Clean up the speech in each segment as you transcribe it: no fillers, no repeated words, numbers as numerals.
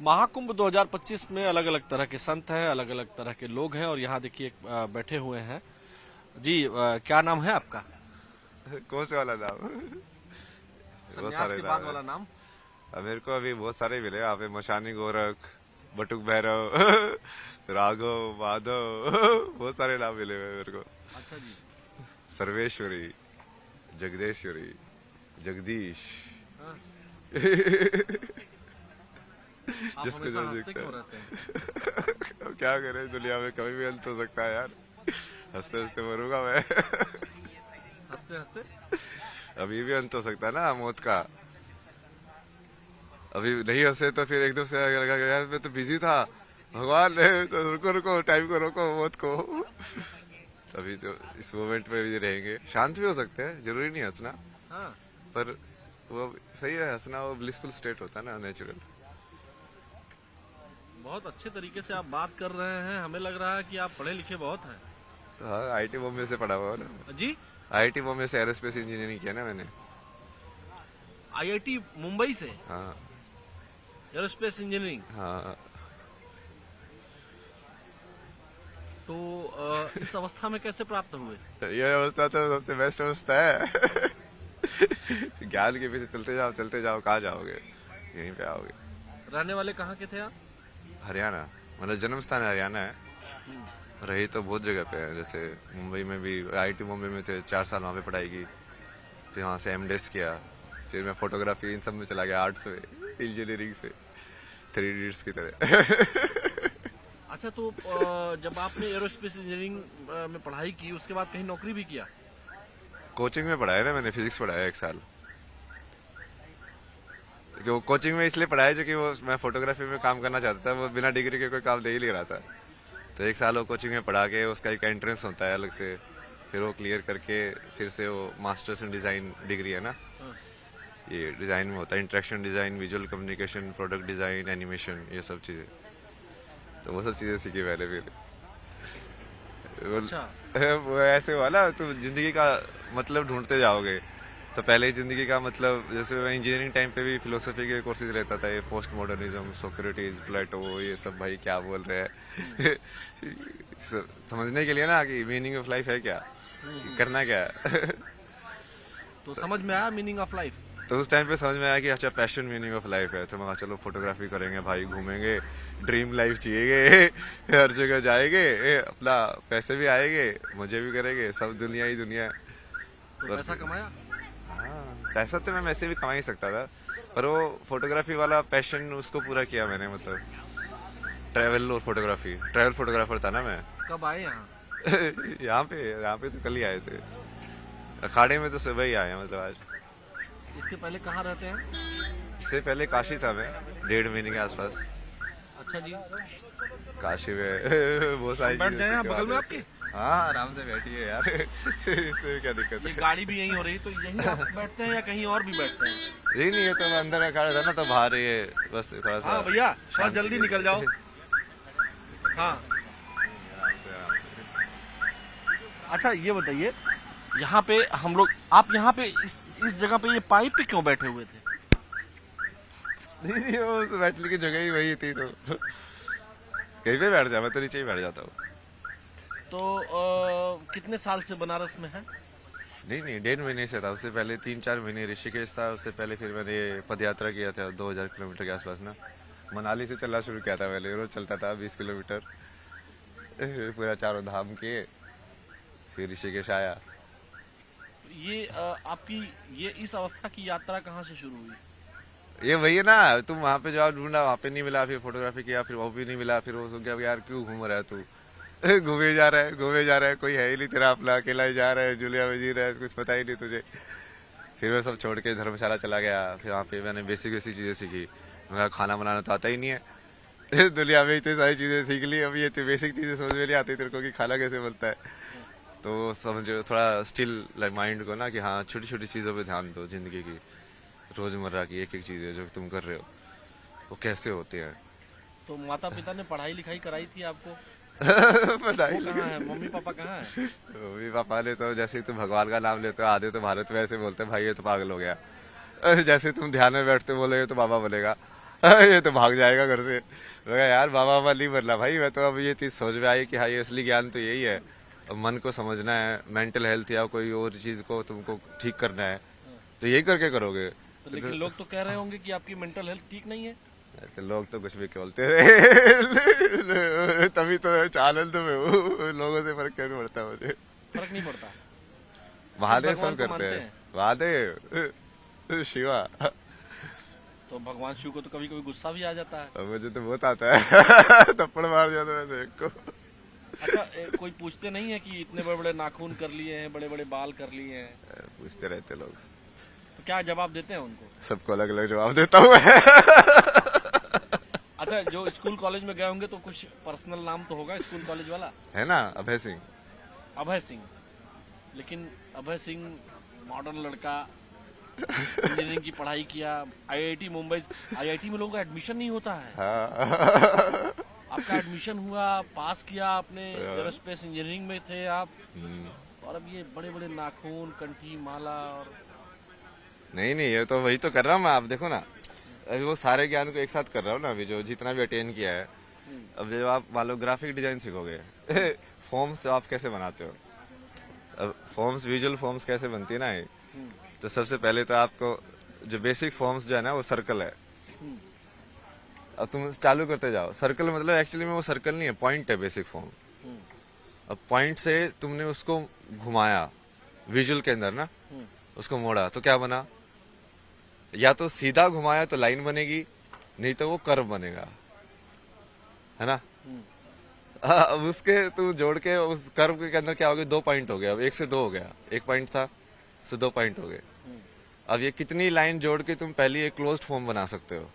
महाकुंभ 2025 में अलग अलग तरह के संत हैं, अलग अलग तरह के लोग हैं और यहाँ देखिए बैठे हुए हैं जी। क्या नाम है आपका? कौन से वाला नाम? बहुत सन्यास सारे के नाम बाद है। वाला नाम। मेरे को अभी बहुत सारे मिले यहाँ पे। मशानी गोरख, बटुक भैरव, राघव, माधव, बहुत सारे नाम मिले हुए मेरे को। अच्छा जी। सर्वेश्वरी, जगदेश्वरी, जगदीश। हाँ। आप जिसको हमेशा जो हंसते दिखता क्यों है। रहते हैं? अब क्या करें, दुनिया में कभी भी अंत हो सकता है यार। हंसते हंसते मरूंगा मैं। हंसते हंसते अभी भी अंत हो सकता है ना मौत का। अभी नहीं हंसे तो फिर एकदम से लगा कि यार मैं तो बिजी था, भगवान ने तो रुको रुको, टाइम को रोको, मौत को। अभी तो इस मोमेंट में भी रहेंगे। शांत भी हो सकते हैं, जरूरी नहीं हंसना। हाँ। पर वो सही है, हंसना वो ब्लिसफुल स्टेट होता है ना, नेचुरल। बहुत अच्छे तरीके से आप बात कर रहे हैं, हमें लग रहा है कि आप पढ़े लिखे बहुत हैं। तो हाँ, आईटी बॉम्बे से पढ़ा हुआ ना। जी। आईटी बॉम्बे से एरोस्पेस इंजीनियरिंग किया ना मैंने। आईआईटी मुंबई से हाँ एरोस्पेस इंजीनियरिंग। हाँ। तो इस अवस्था में कैसे प्राप्त हुए? ये अवस्था तो सबसे बेस्ट अवस्था है। ज्ञान के पीछे चलते जाओ, कहाँ जाओगे, यहीं पे आओगे। रहने वाले कहाँ के थे आप? हरियाणा, मतलब जन्म स्थान हरियाणा है। रही तो बहुत जगह पे है, जैसे मुंबई में भी आईटी मुंबई में थे, 4 साल वहाँ पे पढ़ाई की। फिर वहाँ से एमडेस किया। फिर मैं फोटोग्राफी इन सब में चला गया, आर्ट्स में, इंजीनियरिंग से, 3 इडियट्स की तरह। अच्छा, तो जब आपने एरोस्पेस इंजीनियरिंग में पढ़ाई की उसके बाद कहीं नौकरी भी किया? कोचिंग में पढ़ाया ना मैंने, फिजिक्स पढ़ाया 1 साल। जो कोचिंग में इसलिए पढ़ाया जो कि वो मैं फोटोग्राफी में काम करना चाहता था, वो बिना डिग्री के कोई काम दे ही नहीं रहा था। तो 1 साल वो कोचिंग में पढ़ा के उसका एक एंट्रेंस होता है अलग से, फिर वो क्लियर करके फिर से वो मास्टर्स इन डिज़ाइन डिग्री है ना, ये डिज़ाइन में होता है, interaction design, visual communication, product design, animation, ये सब चीज़ें। तो वो सब चीज़ें सीखी मैंने फिर। अच्छा। वो ऐसे हुआ ना, तुम जिंदगी का मतलब ढूंढते जाओगे। तो पहले जिंदगी का मतलब, जैसे मैं इंजीनियरिंग टाइम पे भी फिलोसफी के कोर्सेज लेता था, ये पोस्ट मॉडर्निज्म, सोक्रेटिस, प्लेटो, ये सब भाई क्या बोल रहे हैं। समझने के लिए ना कि मीनिंग ऑफ लाइफ है क्या, करना क्या है। तो समझ में आया मीनिंग ऑफ लाइफ? तो उस टाइम पे समझ में आया कि अच्छा पैशन मीनिंग ऑफ लाइफ है। तो मैं कहा चलो फोटोग्राफी करेंगे भाई, घूमेंगे, ड्रीम लाइफ जिएंगे, हर जगह जाएंगे, अपना पैसे भी आएंगे, मजे भी करेंगे, सब दुनिया ही दुनिया। तो पैसा कमाया? हाँ, पैसा तो मैं वैसे भी कमा ही सकता था, पर वो फोटोग्राफी वाला पैशन उसको पूरा किया मैंने। मतलब ट्रैवल और फोटोग्राफी, ट्रैवल फोटोग्राफर था ना मैं। कब आए यहाँ? यहाँ पे तो कल ही आए थे। अखाड़े में तो सुबह ही आए हैं, मतलब आज। इसके पहले कहाँ रहते हैं? इससे पहले काशी था मैं, 1.5 महीने के आसपास। अच्छा जी। काशी में बहुत सारी बैठ चीजें जाए आप सीखने बगल में वाले आपके? हैं। हाँ, आराम से बैठिए यार। इससे क्या दिक्कत ये है? गाड़ी भी यहीं हो रही, तो यहीं आप बैठते हैं या कहीं और भी बैठते हैं? यही नहीं है तो मैं अंदर अखाड़ा था ना, तो बाहर ये बस थोड़ा सा। हाँ भैया, थोड़ा शांति जल्दी के निकल जाओ। लिए। हाँ। आराम से, आराम से। अच्छा, ये बताइए, यहाँ पे हम लोग, आप यहाँ पे इस जगह पे ये पाइप पे क्यों बैठे हुए थे? नहीं, वो उस बैठने की जगह ही वही थी, तो कहीं पे बैठ जा, मैं तो नीचे ही बैठ जाता हूँ। तो कितने साल से बनारस में है? नहीं नहीं, 1.5 महीने से था। उससे पहले 3-4 महीने ऋषिकेश था। उससे पहले फिर मैंने पद यात्रा किया था 2000 किलोमीटर के आसपास ना। मनाली से चलना शुरू किया था पहले, रोज चलता था 20 किलोमीटर, पूरा चारों धाम किए, फिर ऋषिकेश आया। ये आपकी ये इस अवस्था की यात्रा कहाँ से शुरू हुई? ये वही है ना, तुम वहाँ पे जाओ, ढूंढा, वहाँ पे नहीं मिला, फिर फोटोग्राफी किया, फिर वो भी नहीं मिला, फिर वो सोच गया यार क्यों घूम रहा है तू। घूमे जा रहा है, घूमे जा रहा है, कोई है ही नहीं तेरा अपना, अकेला ही जा रहा है, जुलिया में जी रहा है, कुछ पता ही नहीं तुझे। फिर वो सब छोड़ के धर्मशाला चला गया। फिर वहाँ पे मैंने बेसिक बेसिक चीजें सीखी। मेरा खाना बनाना तो आता ही नहीं है। दुनिया में इतनी सारी चीजें सीख ली, अब ये तो बेसिक चीजें समझ में नहीं आती तेरे को कि खाना कैसे बनता है। तो समझो थोड़ा स्टिल लाइक माइंड को ना, कि हाँ छोटी छोटी चीजों पे ध्यान दो, जिंदगी की रोजमर्रा की एक एक चीज है जो तुम कर रहे हो, वो कैसे होते हैं। तो माता पिता ने पढ़ाई लिखाई कराई थी आपको? पढ़ाई वो कहाँ है, मम्मी पापा कहाँ है? मम्मी पापा ने तो, जैसे ही तुम भगवान का नाम लेते हो, आधे तो भारत में ऐसे बोलते हैं भाई ये तो पागल हो गया। जैसे तुम ध्यान में बैठते बोले तो बाबा बोलेगा, ये तो भाग जाएगा घर से। मैं कहा, यार बाबा बाबा नहीं बनना भाई, मैं तो अब ये चीज सोच में आई कि हाँ, ये असली ज्ञान तो यही है। अब मन को समझना है, मेंटल हेल्थ या कोई और चीज को तुमको ठीक करना है, तो यही करके करोगे। तो लेकिन लोग तो कह रहे होंगे कि आपकी मेंटल हेल्थ ठीक नहीं है। तो लोग तो कुछ भी बोलते रहे तभी तो आनंद में हूँ, लोगों से फर्क नहीं पड़ता मुझे। फर्क नहीं पड़ता। महादेव भगवान सब को करते मानते हैं, महादेव शिवा। तो भगवान शिव को तो कभी कभी गुस्सा भी आ जाता है। अब मुझे तो बहुत आता है थप्पड़ मार जाता है मैं एक को। अच्छा, कोई पूछते नहीं है कि इतने बड़े बड़े नाखून कर लिए हैं, बड़े बड़े बाल कर लिए हैं, पूछते रहते लोग, तो क्या जवाब देते हैं उनको? सबको अलग अलग जवाब देता हूँ मैं। अच्छा, जो स्कूल कॉलेज में गए होंगे तो कुछ पर्सनल नाम तो होगा स्कूल कॉलेज वाला। है ना, अभय सिंह। अभय सिंह। लेकिन अभय सिंह मॉडर्न लड़का, इंजीनियरिंग की पढ़ाई किया, आईआईटी मुंबई, आईआईटी में लोगों का एडमिशन नहीं होता है। हाँ। आपका एडमिशन हुआ, पास किया आपने, एरोस्पेस इंजीनियरिंग में थे आप, और अब ये बड़े बड़े नाखून, कंठी, माला और नहीं नहीं, ये तो वही तो कर रहा हूँ मैं। आप देखो ना, अभी वो सारे ज्ञान को एक साथ कर रहा हूँ ना, अभी जो जितना भी अटेन किया है। अब जब आप मान लो ग्राफिक डिजाइन सीखोगे, फॉर्म्स आप कैसे बनाते हो, अब फॉर्म्स, विजुअल फॉर्म्स कैसे बनती है ना ये, तो सबसे पहले तो आपको जो बेसिक फॉर्म्स जो है ना, वो सर्कल है। अब तुम चालू करते जाओ, सर्कल मतलब एक्चुअली में वो सर्कल नहीं है, पॉइंट है बेसिक फॉर्म। अब पॉइंट से तुमने उसको घुमाया विजुअल के अंदर ना, उसको मोड़ा तो क्या बना, या तो सीधा घुमाया तो लाइन बनेगी, नहीं तो वो कर्व बनेगा, है ना। अब उसके तू जोड़ के उस कर्व के अंदर क्या हो गया, 2 पॉइंट हो गया, अब 1 से 2 हो गया, 1 पॉइंट था से 2 पॉइंट हो गए। अब ये कितनी लाइन जोड़ के तुम पहले एक क्लोज्ड फॉर्म बना सकते हो।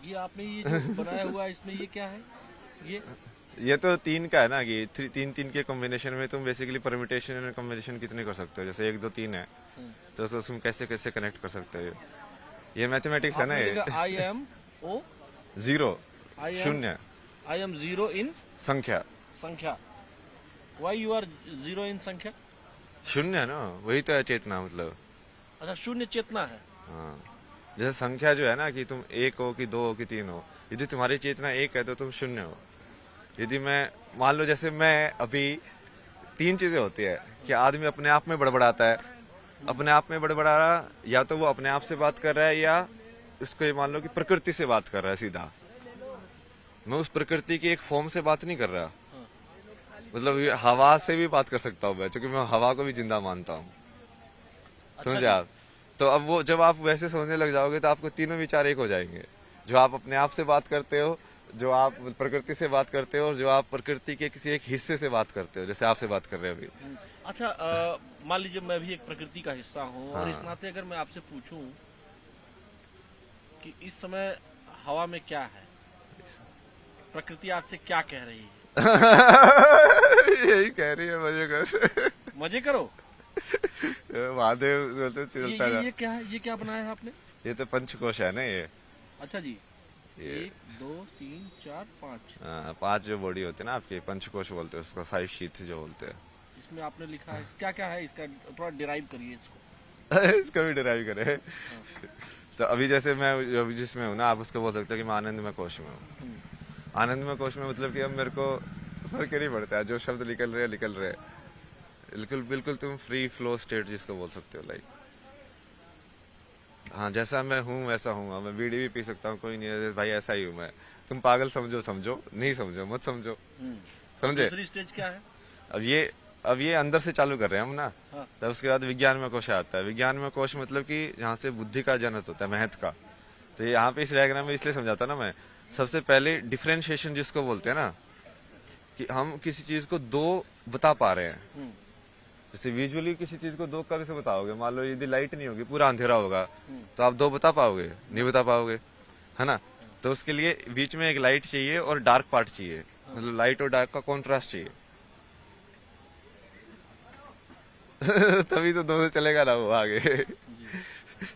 ये आपने ये जो बनाया हुआ है, इसमें ये क्या है? ये तो 3 का है ना, कि 3 के कॉम्बिनेशन में तुम बेसिकली परम्यूटेशन एंड कॉम्बिनेशन कितने कर सकते हो। जैसे 1 2 3 है, तो उसको तुम कैसे कैसे कनेक्ट कर सकते हो। ये मैथमेटिक्स है ना। ये I M O 0 I am- शून्य आई एम जीरो इन संख्या, संख्या। Why you are zero in संख्या? शून्य है ना, वही तो है चेतना मतलब। अच्छा, शून्य चेतना है। हाँ, जैसे संख्या जो है ना, कि तुम 1 हो कि 2 हो कि 3 हो, यदि तुम्हारी चेतना 1 है तो तुम शून्य हो। यदि मैं मान लो, जैसे मैं अभी 3 चीजें होती है कि आदमी अपने आप में बड़बड़ाता है, अपने आप में बड़बड़ा रहा, या तो वो अपने आप से बात कर रहा है, या इसको ये मान लो कि प्रकृति से बात कर रहा है सीधा। मैं उस प्रकृति की एक फॉर्म से बात नहीं कर रहा, मतलब ये हवा से भी बात कर सकता हूँ मैं, क्योंकि मैं हवा को भी जिंदा मानता हूँ। समझे आप? तो अब वो जब आप वैसे सोचने लग जाओगे तो आपको तीनों विचार एक हो जाएंगे। जो आप अपने आप से बात करते हो, जो आप प्रकृति से बात करते हो, और जो आप प्रकृति के किसी एक हिस्से से बात करते हो, जैसे आपसे बात कर रहे हैं अभी। अच्छा, मान लीजिए मैं भी एक प्रकृति का हिस्सा हूँ, और इस हाँ। नाते अगर मैं आपसे पूछूं कि इस समय हवा में क्या है, प्रकृति आपसे क्या कह रही है? यही कह रही है, मजे कर। मजे करो। महादेव बोलते चलता ये क्या है? ये क्या बनाया है आपने? ये तो पंचकोश है ना ये। अच्छा जी, ये 1 2 3 4 5। 5 जो बॉडी होते हैं ना आपके, पंचकोश बोलते हैं उसको, 5 शीट्स जो बोलते हैं। इसमें आपने लिखा है क्या क्या है इसका? थोड़ा डिराइव करिए इसको। इसका भी डिराइव करे। तो अभी जैसे मैं अभी जिसमें हूँ ना, आप उसको बोल सकते हो कि मैं आनंदमय कोश में हूँ। आनंदमय कोश में मतलब कि अब मेरे को फर्क ही नहीं पड़ता है, जो शब्द निकल रहे निकल रहे। बिल्कुल बिल्कुल तुम फ्री फ्लो स्टेट जिसको बोल सकते हो, लाइक हाँ, जैसा मैं हूँ वैसा हूँ। मैं बीड़ी भी पी सकता हूँ, कोई नहीं है भाई, ऐसा ही हूँ मैं। तुम पागल समझो समझो, नहीं समझो मत समझो, समझे। दूसरी स्टेज क्या है? अब ये अंदर से चालू कर रहे हैं हम ना। हाँ। तब उसके बाद विज्ञान में कोश आता है। विज्ञान में कोश मतलब कि यहाँ से बुद्धि का जनक होता है, महत्व का। तो यहाँ पे इस डायग्राम में इसलिए समझाता ना मैं, सबसे पहले डिफरेंशिएशन जिसको बोलते हैं ना, कि हम किसी चीज को 2 बता पा रहे हैं। जैसे विजुअली किसी चीज को 2 कैसे बताओगे, मान लो यदि लाइट नहीं होगी, पूरा अंधेरा होगा, तो आप 2 बता पाओगे? नहीं बता पाओगे, है ना। तो उसके लिए बीच में एक लाइट चाहिए और डार्क पार्ट चाहिए, मतलब लाइट और डार्क का कॉन्ट्रास्ट चाहिए। तभी तो 2 से चलेगा ना वो आगे।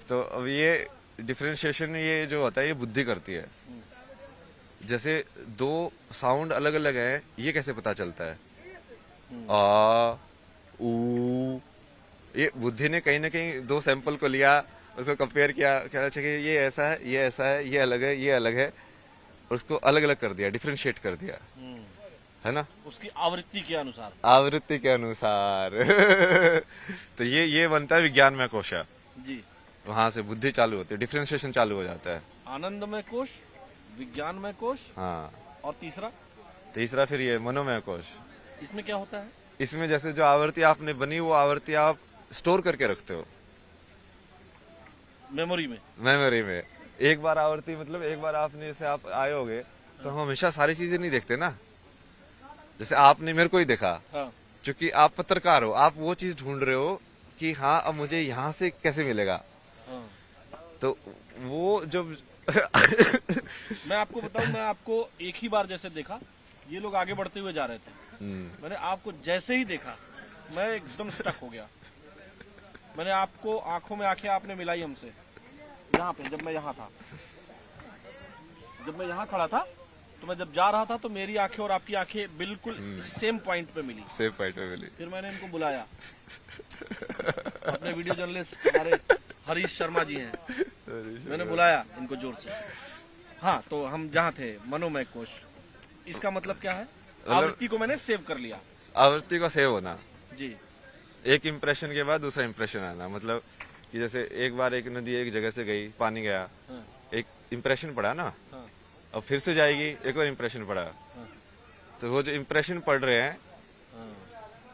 तो अब ये डिफरेंशिएशन ये जो होता है, ये बुद्धि करती है। जैसे 2 साउंड अलग अलग है, ये कैसे पता चलता है? आ ऊ, ये बुद्धि ने कहीं ना कहीं 2 सैंपल को लिया उसको कंपेयर किया, कहना चाहिए ये ऐसा है, ये ऐसा है, ये अलग है, ये अलग है, और उसको अलग अलग कर दिया, डिफरेंशिएट कर दिया, है ना, उसकी आवृत्ति के अनुसार। आवृत्ति के अनुसार। तो ये बनता है विज्ञान में कोश। जी। वहां से बुद्धि चालू होती है, डिफरेंशिएशन चालू हो जाता है। आनंदमय कोश, विज्ञानमय कोश, हाँ, और तीसरा तीसरा फिर ये मनोमय कोश। इसमें क्या होता है? इसमें जैसे जो आवृत्ति आपने बनी वो आवृत्ति आप स्टोर करके रखते हो मेमोरी में। मेमोरी में। एक बार आवृत्ति मतलब एक बार आपने जैसे आप आए होगे तो हम हमेशा सारी चीजें नहीं देखते ना। जैसे आपने मेरे को ही देखा, हाँ। क्योंकि आप पत्रकार हो, आप वो चीज ढूंढ रहे हो कि हाँ अब मुझे यहाँ से कैसे मिलेगा। हाँ। तो वो जब मैं आपको बताऊं, मैं आपको एक ही बार जैसे देखा, ये लोग आगे बढ़ते हुए जा रहे थे, मैंने आपको जैसे ही देखा मैं एकदम स्टक हो गया। मैंने आपको आंखों में आंखें आपने मिलाई हमसे यहाँ पे, जब मैं यहाँ था, जब मैं यहाँ खड़ा था, तो मैं जब जा रहा था तो मेरी आंखें और आपकी आंखें बिल्कुल सेम पॉइंट पे मिली। सेम पॉइंट पे मिली। फिर मैंने इनको बुलाया, अपने वीडियो जर्नलिस्ट हमारे हरीश शर्मा जी हैं, मैंने बुलाया इनको जोर से। हाँ, तो हम जहाँ थे मनोमय कोश, इसका मतलब क्या है? आवृत्ति को मैंने सेव कर लिया। आवृत्ति का सेव होना जी। एक इम्प्रेशन के बाद दूसरा इम्प्रेशन आना, मतलब कि जैसे एक बार एक नदी एक जगह से गई, पानी गया, हाँ। एक इम्प्रेशन पड़ा ना, हाँ। अब फिर से जाएगी, एक और इम्प्रेशन पड़ा, तो वो जो इम्प्रेशन पड़ रहे हैं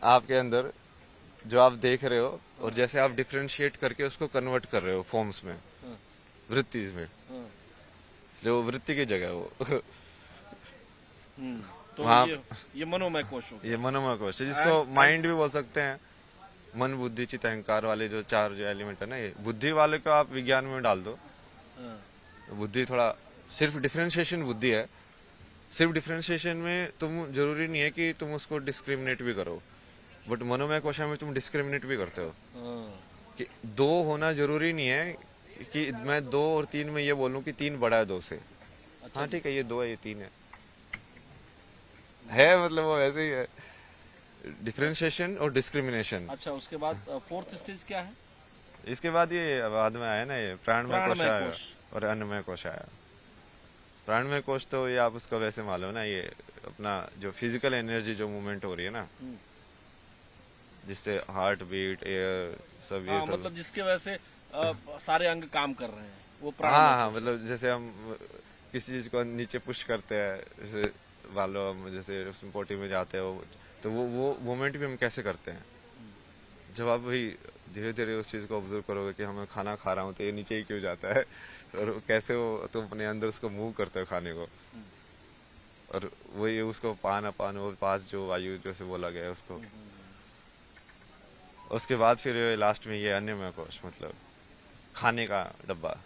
आपके अंदर, जो आप देख रहे हो, और जैसे आप डिफरेंशिएट करके उसको कन्वर्ट कर रहे हो फॉर्म्स में, वृत्ति में, जो वृत्ति की जगह है वो। तो वहाँ- ये मनोमय कोश हो गया। ये मनोमय कोश है, जिसको माइंड भी बोल सकते हैं। मन बुद्धि चित्त अहंकार वाले जो चार जो एलिमेंट है ना, ये बुद्धि वाले को आप विज्ञान में डाल दो। हाँ। बुद्धि थोड़ा सिर्फ डिफरेंशिएशन बुद्धि है। सिर्फ डिफरेंशिएशन में तुम जरूरी नहीं है कि तुम उसको डिस्क्रिमिनेट भी करो, बट मनोमय कोशा में तुम डिस्क्रिमिनेट भी करते हो। हाँ। कि दो होना जरूरी नहीं है कि मैं 2 और 3 में ये बोलूं कि 3 बड़ा है 2 से। अच्छा हाँ ठीक है, ये 2 है, ये 3 है मतलब वो ऐसे ही है, डिफरेंशिएशन और डिस्क्रिमिनेशन। अच्छा, उसके बाद फोर्थ स्टेज क्या है? इसके बाद ये बाद में आया ना, ये प्राणमय कोश आया कोश। और अन्नमय कोश आया। प्राणमय कोश तो ये आप उसको वैसे मालूम ना, ये अपना जो फिजिकल एनर्जी जो मूवमेंट हो रही है ना, जिससे हार्ट बीट, एयर, सब ये हाँ, सब, मतलब जिसके वजह से सारे अंग काम कर रहे हैं, वो हाँ प्राणमय हाँ, मतलब जैसे हम किसी चीज को नीचे पुश करते हैं, जैसे मान लो हम जैसे उसमें पोटी में जाते हो, तो वो मूवमेंट भी हम कैसे करते हैं। जब आप वही धीरे धीरे उस चीज को ऑब्जर्व करोगे कि हमें खाना खा रहा हूँ तो ये नीचे ही क्यों जाता है, और कैसे वो तुम अपने अंदर उसको मूव करते हो खाने को, और वही उसको पान अपान वो पास जो वायु जैसे बोला गया है उसको। उसके बाद फिर लास्ट में ये अन्नमय कोश, मतलब खाने का डब्बा।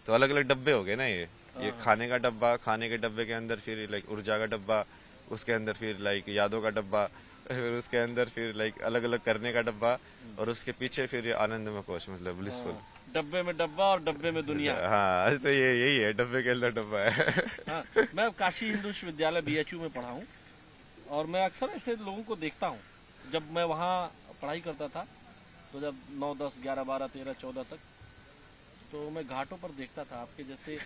तो अलग अलग डब्बे हो गए ना, ये खाने का डब्बा, खाने के डब्बे के अंदर फिर लाइक ऊर्जा का डब्बा, उसके अंदर फिर लाइक यादों का डब्बा, फिर उसके अंदर फिर लाइक अलग अलग करने का डब्बा, और उसके पीछे फिर ये आनंदमय कोश, मतलब ब्लिसफुल। डब्बे में डब्बा और डब्बे में दुनिया। हाँ, तो ये यही है, डब्बे के अंदर डब्बा है। हाँ, मैं काशी हिंदू विश्वविद्यालय BHU में पढ़ा हूँ, और मैं अक्सर ऐसे लोगों को देखता हूँ। जब मैं वहाँ पढ़ाई करता था, तो जब 9, 10, 11, 12, 13, 14 तक, तो मैं घाटों पर देखता था आपके जैसे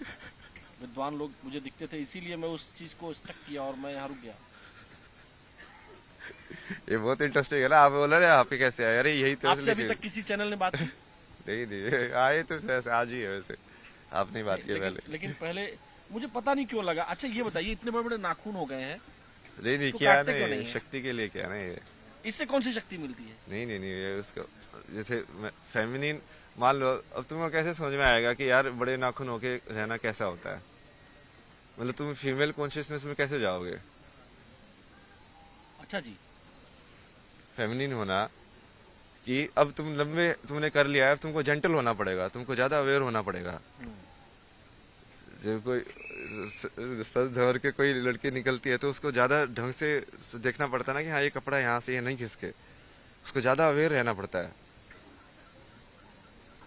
विद्वान लोग मुझे दिखते थे, इसीलिए मैं उस चीज को स्टक किया और मैं यहाँ रुक गया। ये बहुत इंटरेस्टिंग है ना, आप बोल रहे हैं आपके कैसे आए, अरे यही तो आपसे अभी तक किसी चैनल ने बात की? नहीं आए तो ऐसे आज ही है, वैसे आपने बात की पहले। लेकिन पहले मुझे पता नहीं क्यों लगा। अच्छा ये बताइए, इतने बड़े बड़े नाखून हो गए हैं, नहीं इसको क्या काटते क्यों नहीं, नहीं है? शक्ति के लिए क्या ना ये, इससे कौन सी शक्ति मिलती है? नहीं ये उसको जैसे फेमिनिन मान लो, अब तुमको कैसे समझ में आएगा कि यार बड़े नाखून होके रहना कैसा होता है, मतलब तुम फीमेल कॉन्शियसनेस में कैसे जाओगे। अच्छा जी। फेमिनिन होना कि अब तुम लंबे तुमने कर लिया है, अब तुमको जेंटल होना पड़ेगा, तुमको ज्यादा अवेयर होना पड़ेगा। जब कोई सज धवर के कोई लड़की निकलती है तो उसको ज्यादा ढंग से देखना पड़ता है ना कि हाँ ये कपड़ा यहाँ से ये नहीं खिसके, उसको ज्यादा अवेयर रहना पड़ता है।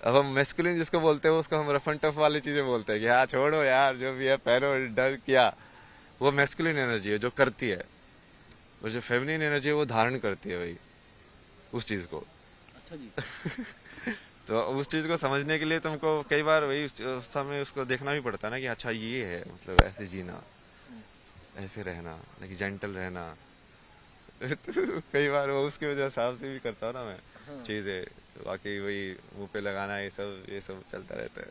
अब हम मैस्कुलिन जिसको बोलते हैं उसको हम रफ एंड टफ वाली चीजें बोलते हैं कि हाँ छोड़ो यार जो भी है पहनो, डर किया, वो मैस्कुलिन एनर्जी है जो करती है, और जो फेमिनिन एनर्जी है वो धारण करती है वही उस चीज को। अच्छा जी। तो उस चीज को समझने के लिए तुमको कई बार वही उस अवस्था में उसको देखना भी पड़ता है ना कि अच्छा ये है, मतलब ऐसे जीना, ऐसे रहना, लाइक जेंटल रहना। तो कई बार वो उसके वजह हिसाब से भी करता हूँ ना मैं हाँ। चीजें, बाकी वही मुंह पे लगाना ये सब चलता रहता है।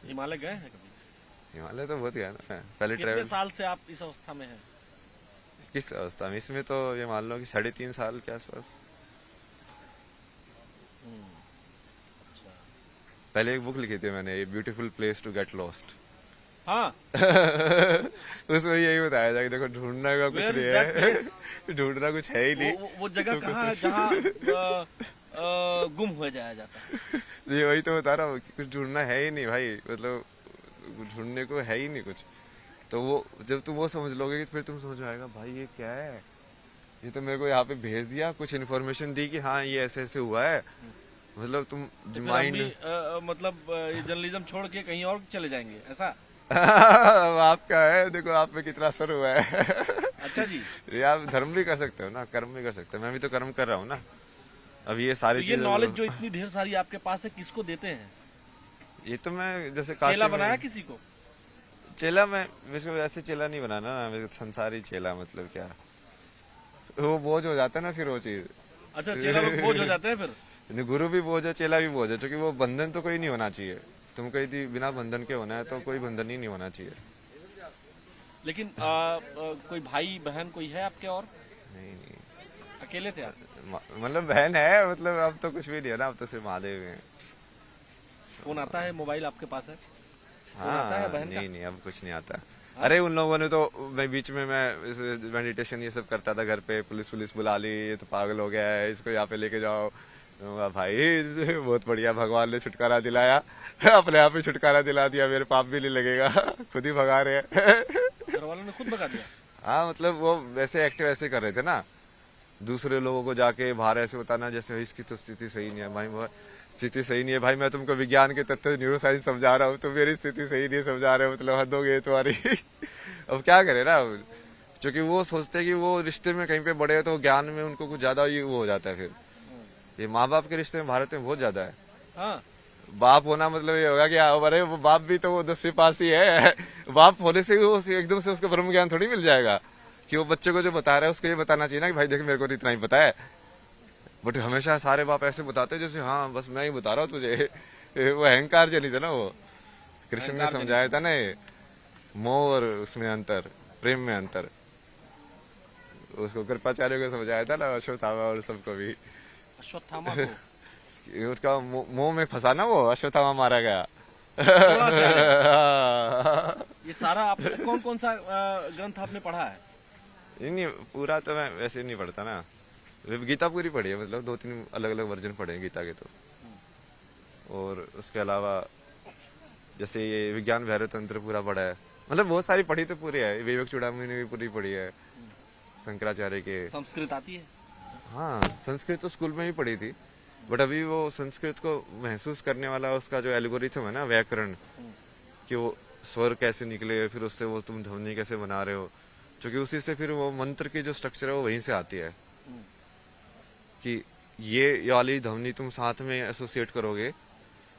हिमालय गए हैं कभी? हिमालय तो बहुत गया ना मैं, पहले कितने ट्रेवल। साल से आप इस अवस्था में हैं? किस अवस्था में? इसमें तो ये मान लो कि 3.5 साल के आसपास। अच्छा। पहले एक बुक लिखी थी मैंने, a beautiful place to get lost. हाँ। उसमें यही बताया था कि देखो ढूंढना का कुछ Where नहीं is that है, ढूंढना कुछ है ही नहीं। वो जगह तुमको कहाँ है जहाँ गुम हो जाया जाता है? ये वही तो बता रहा हूँ कि कुछ ढूंढना है ही नहीं भाई, मतलब ढूंढने को है ही नहीं कुछ। तो वो जब तुम वो समझ लोगे कि फिर तुम समझ में आएगा भाई ये क्या है, ये तो मेरे को यहाँ पे भेज दिया, कुछ इन्फॉर्मेशन दी कि हाँ ये ऐसे ऐसे हुआ है, मतलब तुम तो फिर हम माइंड। भी मतलब ये जर्नलिज्म छोड़ के कहीं और चले जाएंगे ऐसा? आपका है, देखो आप पे कितना असर हुआ है। अच्छा जी। ये आप धर्म भी कर सकते हो ना, कर्म भी कर सकते हो, मैं भी तो कर्म कर रहा हूँ ना। अब ये तो सारी ये चीजें नॉलेज जो इतनी ढेर सारी आपके पास है किसको देते हैं? ये तो मैं जैसे चेला काशी बनाया में किसी को? चेला, मैं वैसे ऐसे चेला नहीं बनाना ना, मेरे को संसारी चेला, मतलब क्या वो बोझ हो जाता है ना फिर वो चीज। अच्छा, चेला लोग बोझ हो जाते हैं फिर? नहीं, गुरु भी बोझ है, चेला भी बोझ है, क्योंकि वो बंधन तो कोई नहीं होना चाहिए। तुमको यदि बिना बंधन के होना है तो कोई बंधन ही नहीं होना चाहिए। लेकिन कोई भाई बहन कोई है आपके और? नहीं नहीं, अकेले थे आप? मतलब बहन है, मतलब अब तो कुछ भी नहीं है ना, अब तो सिर्फ महादेव हैं। फोन आता है, मोबाइल आपके पास है? फोन हाँ आता है बहन का? नहीं नहीं, अब कुछ नहीं आता। अरे उन लोगों ने तो, मैं बीच में मैं मेडिटेशन ये सब करता था घर पे, पुलिस बुला ली, ये तो पागल हो गया है, इसको यहाँ पे लेके जाओ। तो मैं, भाई बहुत बढ़िया, भगवान ने छुटकारा दिलाया, अपने आप ही छुटकारा दिला दिया, मेरे पाप भी नहीं लगेगा, खुद ही भगा रहे हैं। घर वालों ने खुद भगा दिया? हाँ मतलब वो वैसे एक्टिव ऐसे कर रहे थे ना, दूसरे लोगों को जाके बाहर ऐसे बताना जैसे इसकी तो स्थिति सही नहीं है भाई, वो स्थिति सही नहीं है भाई, मैं तुमको विज्ञान के तथ्य न्यूरो साइंस समझा रहा हूँ, तो मेरी स्थिति सही नहीं है समझा रहे हो, मतलब हद हो गई तुम्हारी। अब क्या करे ना, क्योंकि वो सोचते हैं कि वो रिश्ते में कहीं पे बड़े हैं तो ज्ञान में उनको कुछ ज्यादा ही वो हो जाता है। फिर ये माँ बाप के रिश्ते में भारत में बहुत ज्यादा है। हाँ। बाप होना मतलब ये होगा कि अरे वो बाप भी तो वो 10वीं पास ही है, बाप होने से भी वो एकदम से उसको ब्रह्म ज्ञान थोड़ी मिल जाएगा, कि वो बच्चे को जो बता रहा है उसको ये बताना चाहिए ना कि भाई देख मेरे को तो इतना ही पता है। बट हमेशा सारे बाप ऐसे बताते हैं जैसे हाँ बस मैं ही बता रहा हूँ तुझे। वो अहंकार चली था ना, वो कृष्ण ने अहंकार समझाया था ना, ये मोह और उसमें अंतर, प्रेम में अंतर, उसको कृपाचार्य को समझाया था ना, अश्वत्थामा और सबको भी। अश्वत्थामा को? उसका मोह में फंसा ना वो, अश्वत्थामा मारा गया। ये सारा आपने कौन कौन सा ग्रंथ आपने पढ़ा है? नहीं पूरा तो मैं वैसे नहीं पढ़ता ना, गीता पूरी पढ़ी है, मतलब 2-3 अलग अलग वर्जन पढ़े हैं गीता के तो। और उसके अलावा जैसे ये विज्ञान भैरव तंत्र पूरा पढ़ा है, मतलब बहुत सारी पढ़ी तो पूरी है, विवेक चूड़ामणि ने भी पूरी पढ़ी है, शंकराचार्य के। संस्कृत आती है? हाँ संस्कृत तो स्कूल में ही पढ़ी थी, बट अभी वो संस्कृत को महसूस करने वाला उसका जो एल्गोरिथम है ना, व्याकरण, कि वो स्वर कैसे निकले, फिर उससे वो तुम ध्वनि कैसे बना रहे हो, क्योंकि उसी से फिर वो मंत्र की जो स्ट्रक्चर है वो वहीं से आती है, कि ये वाली ध्वनि तुम साथ में एसोसिएट करोगे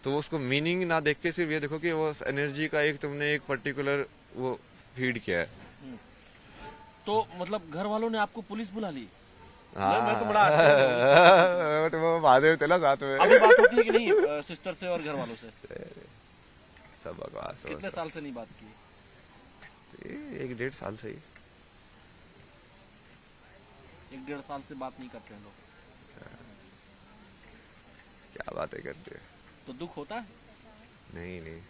तो वो उसको मीनिंग ना देख के सिर्फ ये देखो कि वो एनर्जी का एक तुमने एक पर्टिकुलर वो फीड किया है। तो मतलब घर वालों ने आपको पुलिस बुला ली? हाँ मैं तो बड़ा अच्छा बट वो महादेव थे ना साथ में। अभी बात होती है कि नहीं सिस्टर से और घर वालों से? सब बकवास। कितने साल से नहीं बात की? 1-1.5 साल से ही। 1-1.5 साल से बात नहीं करते हैं लोग? क्या बातें करते हैं। तो दुख होता है? नहीं नहीं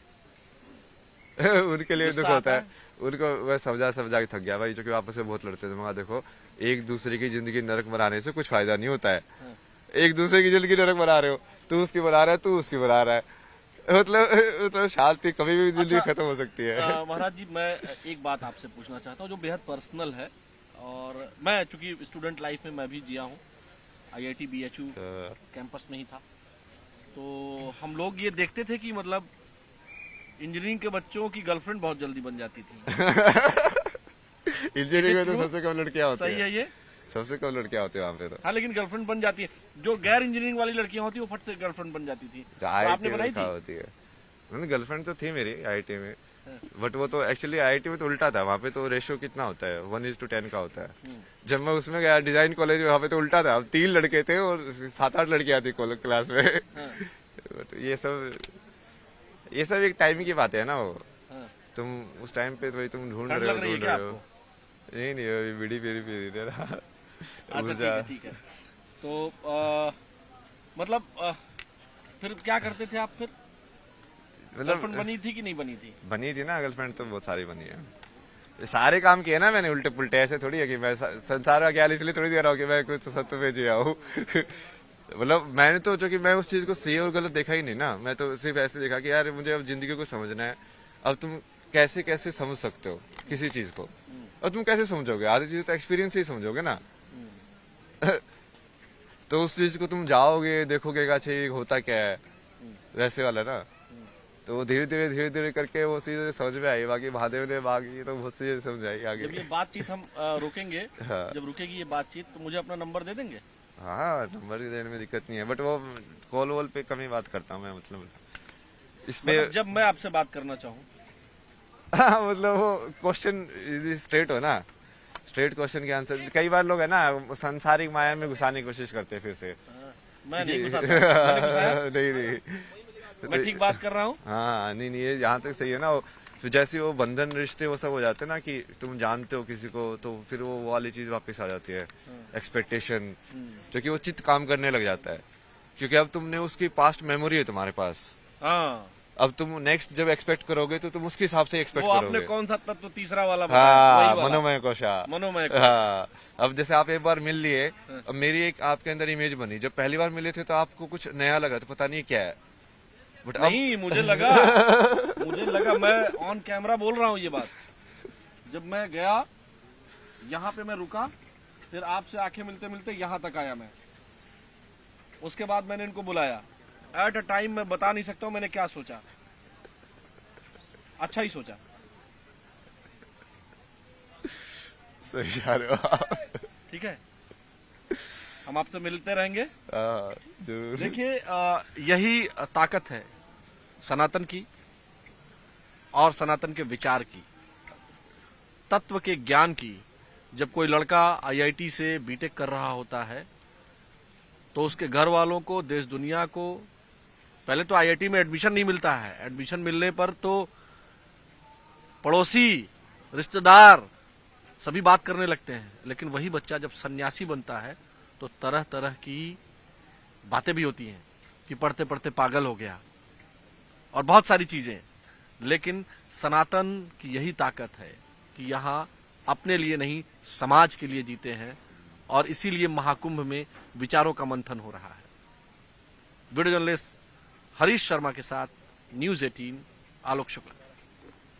उनके लिए दुख गुस्सा होता आता है, उनको मैं समझा के थक गया भाई, क्योंकि आपस में बहुत लड़ते थे। मगर देखो एक दूसरे की जिंदगी नरक बनाने से कुछ फायदा नहीं होता है। एक दूसरे की जिंदगी नरक बना रहे हो, तू उसकी बना रहा है, तू उसकी बना रहा है, मतलब शांति कभी भी जिंदगी खत्म हो सकती है। महाराज जी, मैं एक बात आपसे पूछना चाहता हूँ जो बेहद पर्सनल है, और मैं चूंकि स्टूडेंट लाइफ में मैं भी जिया हूँ, IIT BHU कैंपस में ही था, तो हम लोग ये देखते थे कि मतलब इंजीनियरिंग के बच्चों की गर्लफ्रेंड बहुत जल्दी बन जाती थी। इंजीनियरिंग में तो सबसे कम लड़कियां होती सही है ये? सबसे कम लड़कियां होती है वहाँ पे तो। हाँ, लेकिन गर्लफ्रेंड बन जाती है। जो गैर इंजीनियरिंग वाली लड़कियां होती है वो फट से गर्लफ्रेंड बन जाती थी। तो आपने बनाई थी? होती है। गर्लफ्रेंड तो थी मेरी आईआईटी में, बट वो तो एक्चुअली आईआईटी में तो उल्टा था। वहाँ पे तो रेशियो कितना होता है, 1:10 का होता है। जब मैं उसमें गया डिजाइन कॉलेज में, वहाँ पे तो उल्टा था। अब 3 लड़के थे और 7-8 लड़कियां थी क्लास में। बट ये सब एक टाइम की बात है ना। वो तुम उस टाइम पे तो तुम ढूंढ रहे हो। नहीं अभी बीड़ी पी रही रहा। अच्छा, ठीक है। तो मतलब फिर क्या करते थे आप फिर? गर्लफ्रेंड बनी थी कि नहीं बनी थी? बनी थी ना गर्लफ्रेंड, तो बहुत सारी बनी है। ये सारे काम किए ना मैंने उल्टे पुल्टे। ऐसे थोड़ी है कि मैं संसार का ख्याल इसलिए थोड़ी दे रहा हूँ कि मैं कुछ सत्य पे जिया हूँ। मतलब मैंने तो जो कि मैं उस चीज को सही और गलत देखा ही नहीं ना। मैं तो सिर्फ ऐसे देखा कि यार मुझे अब जिंदगी को समझना है। अब तुम कैसे कैसे समझ सकते हो किसी चीज को, और तुम कैसे समझोगे? आधी चीज तो एक्सपीरियंस से ही समझोगे ना। तो उस चीज को तुम जाओगे, देखोगे अच्छा ये होता क्या है, वैसे वाला ना। तो धीरे धीरे करके वो चीजें समझ में आई। बाकी महादेव ने बाकी तो बहुत चीजें समझ आई आगे। जब ये बातचीत हम रोकेंगे, हाँ। जब रुकेगी ये बातचीत, तो मुझे अपना नंबर दे देंगे? हाँ, नंबर देने में दिक्कत नहीं है, बट वो कॉल वॉल पे कम ही बात करता हूँ मैं। मतलब इसमें मतलब जब मैं आपसे बात करना चाहूँ। मतलब वो क्वेश्चन स्ट्रेट हो ना, स्ट्रेट क्वेश्चन के आंसर। कई बार लोग है ना सांसारिक माया में घुसाने की कोशिश करते हैं फिर से। मैं नहीं घुसाता। मैंने घुसाया? नहीं मैं ठीक बात कर रहा हूँ। हाँ, नहीं ये यहाँ तक सही है ना। फिर जैसे वो बंधन रिश्ते वो सब हो जाते हैं ना, कि तुम जानते हो किसी को, तो फिर वो वाली चीज वापस आ जाती है, एक्सपेक्टेशन, जो कि वो चित्त काम करने लग जाता है। क्योंकि अब तुमने उसकी पास्ट मेमोरी है तुम्हारे पास। हाँ, अब तुम नेक्स्ट जब एक्सपेक्ट करोगे तो तुम उसके हिसाब से एक्सपेक्ट वो करोगे। आपने कौन सा तत्व तीसरा वाला बताया? हाँ, वही वाला। मनोमय कोशा। मनोमय कोश। हाँ, अब जैसे आप एक बार मिल लिए, अब मेरी एक आपके अंदर इमेज बनी। जब पहली बार मिले थे तो आपको कुछ नया लगा, तो पता नहीं क्या है, बट नहीं, मुझे लगा मैं ऑन कैमरा बोल रहा हूँ ये बात। जब मैं गया, यहाँ पे मैं रुका, फिर आपसे आंखें मिलते मिलते यहाँ तक आया मैं। उसके बाद मैंने इनको बुलाया। एट अ टाइम मैं बता नहीं सकता हूँ मैंने क्या सोचा। अच्छा ही सोचा। सही जा रहे हो आप। ठीक है, हम आपसे मिलते रहेंगे। जरूर। देखिए, यही ताकत है सनातन की और सनातन के विचार की, तत्व के ज्ञान की। जब कोई लड़का आईआईटी से बीटेक कर रहा होता है तो उसके घर वालों को, देश दुनिया को, पहले तो आईआईटी में एडमिशन नहीं मिलता है। एडमिशन मिलने पर तो पड़ोसी, रिश्तेदार सभी बात करने लगते हैं। लेकिन वही बच्चा जब सन्यासी बनता है तो तरह तरह की बातें भी होती हैं कि पढ़ते पढ़ते पागल हो गया और बहुत सारी चीजें। लेकिन सनातन की यही ताकत है कि यहाँ अपने लिए नहीं, समाज के लिए जीते हैं, और इसीलिए महाकुंभ में विचारों का मंथन हो रहा है। वीडियो जर्नलिस्ट हरीश शर्मा के साथ न्यूज़ 18, आलोक शुक्ला।